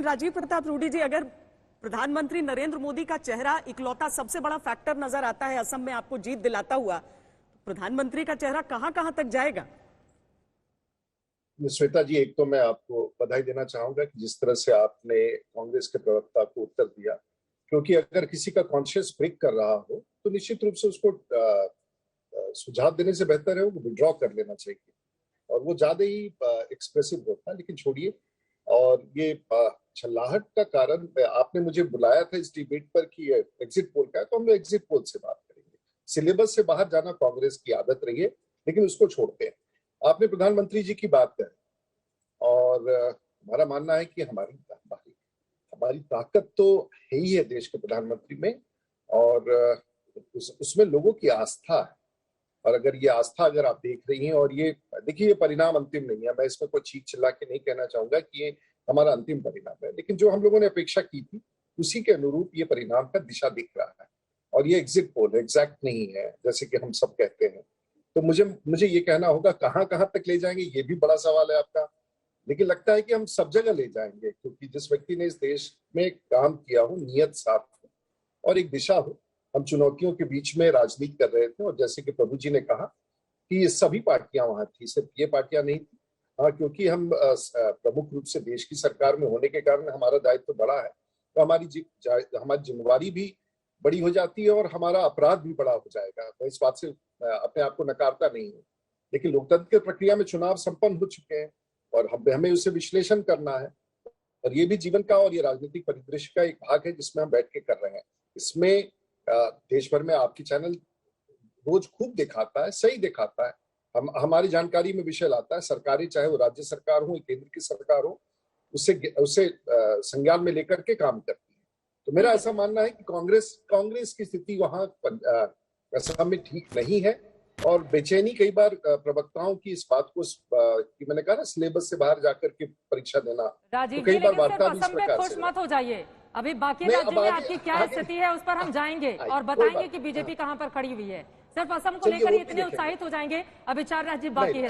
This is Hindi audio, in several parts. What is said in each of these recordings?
राजीव प्रताप रूडी जी, अगर प्रधानमंत्री नरेंद्र मोदी का चेहरा इकलौता सबसे बड़ा फैक्टर नजर आता है असम में आपको जीत दिलाता हुआ, तो प्रधानमंत्री का चेहरा कहां कहां तक जाएगा? श्वेता जी, एक तो मैं आपको बधाई देना चाहूंगा कि जिस तरह से आपने कांग्रेस के प्रवक्ता को उत्तर दिया, क्योंकि अगर किसी का कॉन्शियस ब्रेक कर रहा हो तो निश्चित रूप से उसको सुझाव देने से बेहतर है वो विड्रॉ कर लेना चाहिए, और वो ज्यादा ही एक्सप्रेसिव होता है। लेकिन छोड़िए, और ये छल्लाहट का कारण, आपने मुझे बुलाया था इस डिबेट पर कि एग्जिट पोल का है, तो हम एग्जिट पोल से बात करेंगे। सिलेबस से बाहर जाना कांग्रेस की आदत रही है, लेकिन उसको छोड़ते हैं। आपने प्रधानमंत्री जी की बात करी, और हमारा मानना है कि हमारी ताकत तो है ही है देश के प्रधानमंत्री में, और उसमें लोगों की आस्था है। और अगर ये आस्था अगर आप देख रही हैं, और ये देखिए, ये परिणाम अंतिम नहीं है, मैं इसमें कोई चीख चिल्ला के नहीं कहना चाहूंगा कि ये हमारा अंतिम परिणाम है, लेकिन जो हम लोगों ने अपेक्षा की थी उसी के अनुरूप ये परिणाम का दिशा दिख रहा है। और ये एग्जिट पोल एग्जैक्ट नहीं है जैसे कि हम सब कहते हैं, तो मुझे ये कहना होगा कहां कहां तक ले जाएंगे, ये भी बड़ा सवाल है आपका। लेकिन लगता है कि हम सब जगह ले जाएंगे, क्योंकि जिस व्यक्ति ने इस देश में काम किया हो, नियत साफ हो और एक दिशा हो। हम चुनौतियों के बीच में राजनीति कर रहे थे, और जैसे कि प्रभु जी ने कहा कि ये सभी पार्टियां वहां थी, सिर्फ ये पार्टियां नहीं थी। हाँ, क्योंकि हम प्रमुख रूप से देश की सरकार में होने के कारण हमारा दायित्व बड़ा है, तो हमारी जिम्मेवारी भी बड़ी हो जाती है, और हमारा अपराध भी बड़ा हो जाएगा। मैं इस बात से अपने आप को नकारता नहीं हूँ, लेकिन लोकतंत्र की प्रक्रिया में चुनाव संपन्न हो चुके हैं, और हमें उसे विश्लेषण करना है। और ये भी जीवन का और ये राजनीतिक परिदृश्य का एक भाग है जिसमें हम बैठ के कर रहे हैं। इसमें देश भर में आपकी चैनल रोज खूब दिखाता है, सही दिखाता है, हमारी जानकारी में विषय लाता है। सरकारें, चाहे वो राज्य सरकार हो, केंद्र की सरकार हो, उसे संज्ञान में लेकर के काम करती है। तो मेरा ऐसा मानना है कि कांग्रेस की स्थिति वहां असम में ठीक नहीं है, और बेचैनी कई बार प्रवक्ताओं की इस बात को कि मैंने कहा ना, सिलेबस से बाहर जाकर के परीक्षा देना। राजीव तो कई जी, बार वार्ता भी इस असम पे प्रकार खुश से मत हो जाइए। अभी बाकी राज्यों में आपकी क्या स्थिति है उस पर हम जाएंगे और बताएंगे कि बीजेपी कहां पर खड़ी हुई है। सिर्फ असम को लेकर इतने उत्साहित हो जाएंगे? अभी 4 राज्य बाकी है।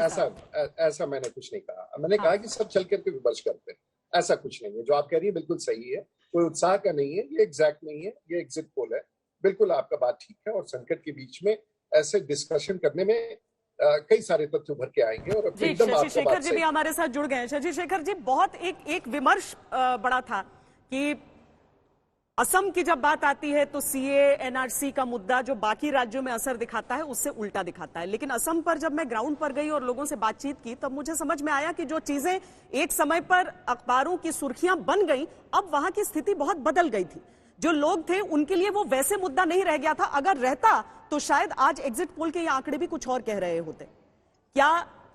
ऐसा मैंने कुछ नहीं कहा। मैंने कहा कि सब चल करके विमर्श करते हैं, ऐसा कुछ नहीं है। जो आप कह रही है बिल्कुल सही है, कोई उत्साह का नहीं है, ये एग्जैक्ट नहीं है, ये एग्जिट पोल है। बिल्कुल आपका बात ठीक है, और संकट के बीच में ऐसे डिस्कशन करने में कई सारे तथ्य उभर के आएंगे। और एकदम शशि शेखर जी भी हमारे साथ जुड़ गए हैं। शशि शेखर जी, बहुत एक विमर्श बड़ा था कि असम की जब बात आती है तो सीए एनआरसी का मुद्दा जो बाकी राज्यों में असर दिखाता है उससे उल्टा दिखाता है। लेकिन असम पर जब मैं ग्राउंड पर गई और लोगों से बातचीत की, तब मुझे समझ में आया कि जो चीजें एक समय पर अखबारों की सुर्खियां बन गई, अब वहां की स्थिति बहुत बदल गई थी। जो लोग थे उनके लिए वो वैसे मुद्दा नहीं रह गया था। अगर रहता तो शायद आज एग्जिट पोल के ये आंकड़े भी कुछ और कह रहे होते। क्या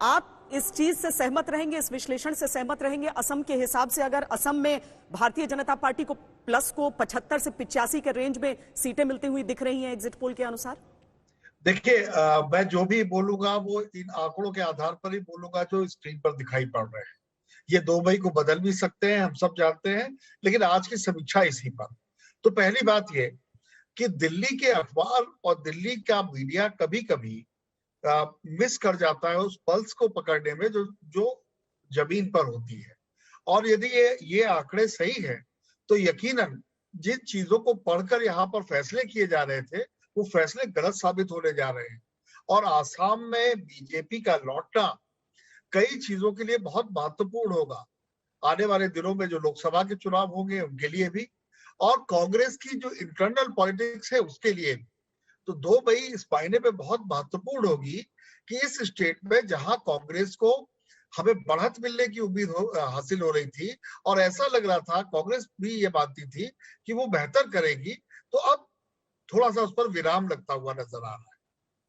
आप इस चीज से सहमत रहेंगे, इस विश्लेषण से सहमत रहेंगे? असम के हिसाब से अगर असम में भारतीय जनता पार्टी को प्लस को 75 से 85 के रेंज में सीटें मिलती हुई दिख रही हैं एग्जिट पोल के अनुसार। देखिए, मैं जो भी बोलूंगा वो इन आंकड़ों के आधार पर ही बोलूंगा जो स्क्रीन पर दिखाई पड़ रहे हैं। ये 2 मई को बदल भी सकते हैं, हम सब जानते हैं, लेकिन आज की समीक्षा इसी पर। तो पहली बात ये कि दिल्ली के अखबार और दिल्ली का मीडिया कभी कभी मिस कर जाता है उस पल्स को पकड़ने में जो जमीन पर होती है। और यदि ये आंकड़े सही है तो यकीनन जिन चीजों को पढ़कर यहाँ पर फैसले किए जा रहे थे वो फैसले गलत साबित होने जा रहे हैं। और आसाम में बीजेपी का लौटना कई चीजों के लिए बहुत महत्वपूर्ण होगा। आने वाले दिनों में जो लोकसभा के चुनाव होंगे उनके लिए भी, और कांग्रेस की जो इंटरनल पॉलिटिक्स है उसके लिए भी। तो 2 मई इस मायने पे बहुत महत्वपूर्ण होगी कि इस स्टेट में जहां कांग्रेस को हमें बढ़त मिलने की उम्मीद हासिल हो रही थी, और ऐसा लग रहा था कांग्रेस भी ये मानती थी कि वो बेहतर करेगी, तो अब थोड़ा सा उस पर विराम लगता हुआ नजर आ रहा है।